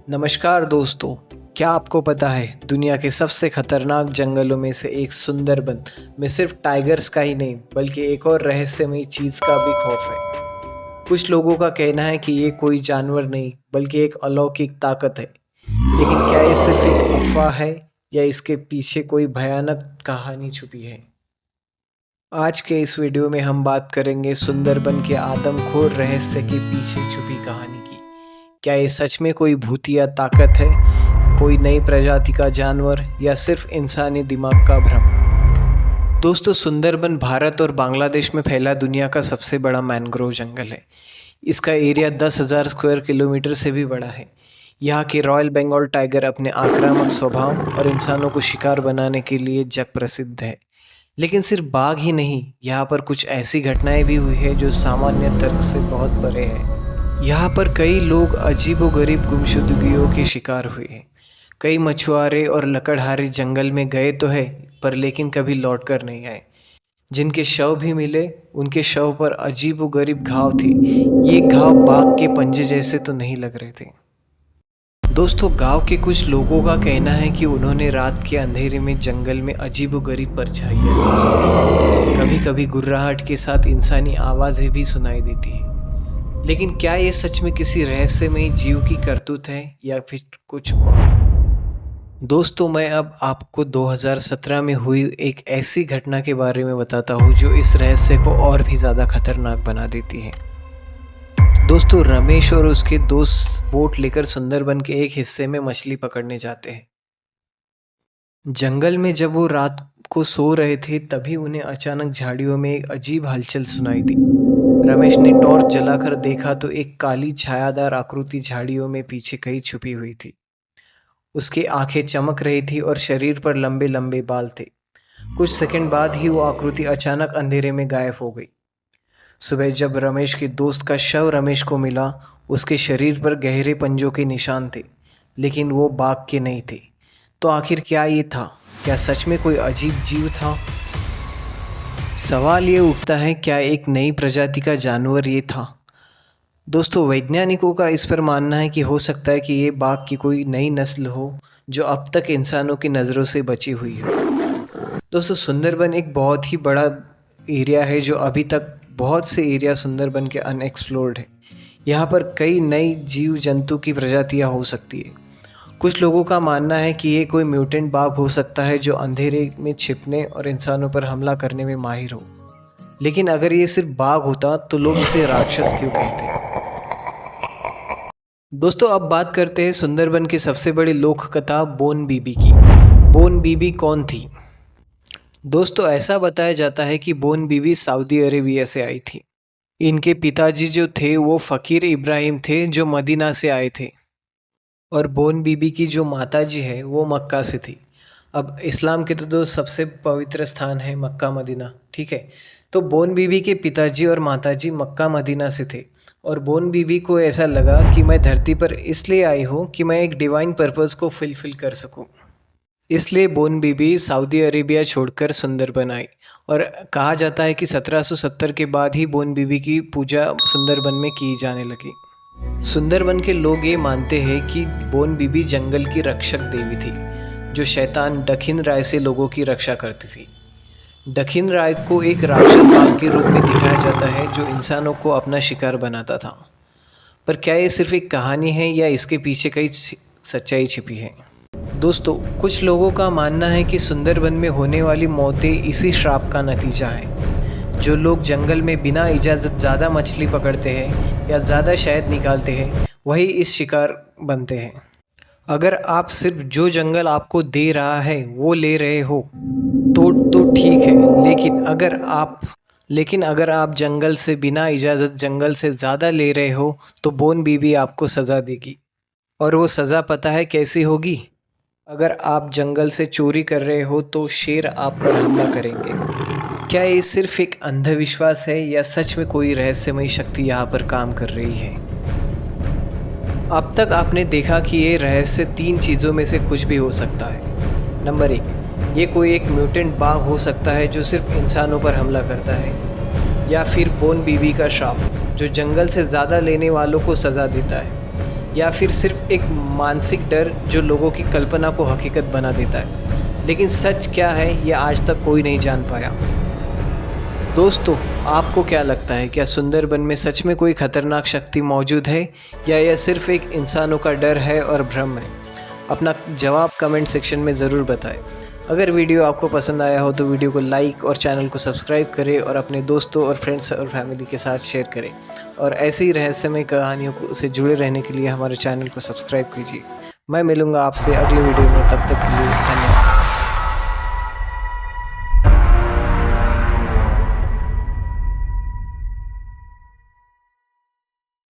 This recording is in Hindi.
नमस्कार दोस्तों। क्या आपको पता है दुनिया के सबसे खतरनाक जंगलों में से एक सुंदरबन में सिर्फ टाइगर्स का ही नहीं बल्कि एक और रहस्यमयी चीज का भी खौफ है। कुछ लोगों का कहना है कि ये कोई जानवर नहीं बल्कि एक अलौकिक ताकत है। लेकिन क्या ये सिर्फ एक अफवाह है या इसके पीछे कोई भयानक कहानी छुपी है? आज के इस वीडियो में हम बात करेंगे सुंदरबन के आदमखोर रहस्य के पीछे छुपी कहानी की। क्या ये सच में कोई भूतिया ताकत है, कोई नई प्रजाति का जानवर या सिर्फ इंसानी दिमाग का भ्रम? दोस्तों, सुंदरबन भारत और बांग्लादेश में फैला दुनिया का सबसे बड़ा मैंग्रोव जंगल है। इसका एरिया 10,000 स्क्वायर किलोमीटर से भी बड़ा है। यहाँ के रॉयल बंगाल टाइगर अपने आक्रामक स्वभाव और इंसानों को शिकार बनाने के लिए जग प्रसिद्ध है। लेकिन सिर्फ बाघ ही नहीं, यहाँ पर कुछ ऐसी घटनाएं भी हुई है जो सामान्य तर्क से बहुत परे है। यहाँ पर कई लोग अजीबोगरीब गुमशुदगियों के शिकार हुए हैं। कई मछुआरे और लकड़हारे जंगल में गए तो है पर लेकिन कभी लौट कर नहीं आए। जिनके शव भी मिले उनके शव पर अजीबोगरीब घाव थे। ये घाव बाघ के पंजे जैसे तो नहीं लग रहे थे। दोस्तों, गांव के कुछ लोगों का कहना है कि उन्होंने रात के अंधेरे में जंगल में अजीबोगरीब परछाइयां देखी। कभी कभी गुर्राहट के साथ इंसानी आवाज़ें भी सुनाई देती है। लेकिन क्या ये सच में किसी रहस्यमयी जीव की करतूत है या फिर कुछ और? दोस्तों, मैं अब आपको 2017 में हुई एक ऐसी घटना के बारे में बताता हूँ जो इस रहस्य को और भी ज़्यादा खतरनाक बना देती है। दोस्तों, रमेश और उसके दोस्त बोट लेकर सुंदरबन के एक हिस्से में मछली पकड़ने जाते हैं। जंगल में जब वो रात को सो रहे थे तभी उन्हें अचानक झाड़ियों में एक अजीब हलचल सुनाई दी। रमेश ने टॉर्च जलाकर देखा तो एक काली छायादार आकृति झाड़ियों में पीछे कहीं छुपी हुई थी। उसकी आंखें चमक रही थी और शरीर पर लंबे लंबे बाल थे। कुछ सेकंड बाद ही वो आकृति अचानक अंधेरे में गायब हो गई। सुबह जब रमेश के दोस्त का शव रमेश को मिला, उसके शरीर पर गहरे पंजों के निशान थे, लेकिन वो बाघ के नहीं थे। तो आखिर क्या ये था? क्या सच में कोई अजीब जीव था? सवाल ये उठता है, क्या एक नई प्रजाति का जानवर ये था? दोस्तों, वैज्ञानिकों का इस पर मानना है कि हो सकता है कि ये बाघ की कोई नई नस्ल हो जो अब तक इंसानों की नज़रों से बची हुई हो। दोस्तों, सुंदरबन एक बहुत ही बड़ा एरिया है जो अभी तक बहुत से एरिया सुंदरबन के अनएक्सप्लोर्ड है। यहाँ पर कई नई जीव जंतु की प्रजातियाँ हो सकती है। कुछ लोगों का मानना है कि ये कोई म्यूटेंट बाघ हो सकता है जो अंधेरे में छिपने और इंसानों पर हमला करने में माहिर हो। लेकिन अगर ये सिर्फ बाघ होता तो लोग इसे राक्षस क्यों कहते? दोस्तों, अब बात करते हैं सुंदरबन की सबसे बड़ी लोक कथा बोन बीबी की। बोन बीबी कौन थी? दोस्तों, ऐसा बताया जाता है कि बोन बीबी सऊदी अरेबिया से आई थी। इनके पिताजी जो थे वो फ़कीर इब्राहिम थे जो मदीना से आए थे, और बोन बीबी की जो माताजी है वो मक्का से थी। अब इस्लाम के तो दो सबसे पवित्र स्थान है मक्का मदीना, ठीक है। तो बोन बीबी के पिताजी और माताजी मक्का मदीना से थे, और बोन बीबी को ऐसा लगा कि मैं धरती पर इसलिए आई हूँ कि मैं एक डिवाइन पर्पस को फुलफिल कर सकूँ। इसलिए बोन बीबी सऊदी अरेबिया छोड़कर सुंदरबन आई, और कहा जाता है कि 1770 के बाद ही बोन बीबी की पूजा सुंदरबन में की जाने लगी। सुंदरबन के लोग ये मानते हैं कि बोन बीबी जंगल की रक्षक देवी थी जो शैतान दखिन राय से लोगों की रक्षा करती थी। दखिन राय को एक राक्षस बाघ के रूप में दिखाया जाता है जो इंसानों को अपना शिकार बनाता था। पर क्या ये सिर्फ एक कहानी है या इसके पीछे कई सच्चाई छिपी है? दोस्तों, कुछ लोगों का मानना है कि सुंदरबन में होने वाली मौतें इसी श्राप का नतीजा है। जो लोग जंगल में बिना इजाज़त ज़्यादा मछली पकड़ते हैं या ज़्यादा शहद निकालते हैं वही इस शिकार बनते हैं। अगर आप सिर्फ जो जंगल आपको दे रहा है वो ले रहे हो तो ठीक है, लेकिन अगर आप जंगल से बिना इजाज़त जंगल से ज़्यादा ले रहे हो तो बोन बीबी आपको सज़ा देगी। और वो सज़ा पता है कैसी होगी? अगर आप जंगल से चोरी कर रहे हो तो शेर आप पर हमला करेंगे। क्या ये सिर्फ एक अंधविश्वास है या सच में कोई रहस्यमयी शक्ति यहाँ पर काम कर रही है? अब तक आपने देखा कि ये रहस्य 3 चीज़ों में से कुछ भी हो सकता है। नंबर 1, ये कोई एक म्यूटेंट बाघ हो सकता है जो सिर्फ इंसानों पर हमला करता है, या फिर बोन बीबी का श्राप जो जंगल से ज़्यादा लेने वालों को सज़ा देता है, या फिर सिर्फ एक मानसिक डर जो लोगों की कल्पना को हकीकत बना देता है। लेकिन सच क्या है ये आज तक कोई नहीं जान पाया। दोस्तों, आपको क्या लगता है, क्या सुंदरबन में सच में कोई खतरनाक शक्ति मौजूद है या यह सिर्फ एक इंसानों का डर है और भ्रम है? अपना जवाब कमेंट सेक्शन में ज़रूर बताएं। अगर वीडियो आपको पसंद आया हो तो वीडियो को लाइक और चैनल को सब्सक्राइब करें और अपने दोस्तों और फ्रेंड्स और फैमिली के साथ शेयर करें। और ऐसी रहस्यमय कहानियों से जुड़े रहने के लिए हमारे चैनल को सब्सक्राइब कीजिए। मैं मिलूँगा आपसे अगले वीडियो में, तब तक के लिए धन्यवाद।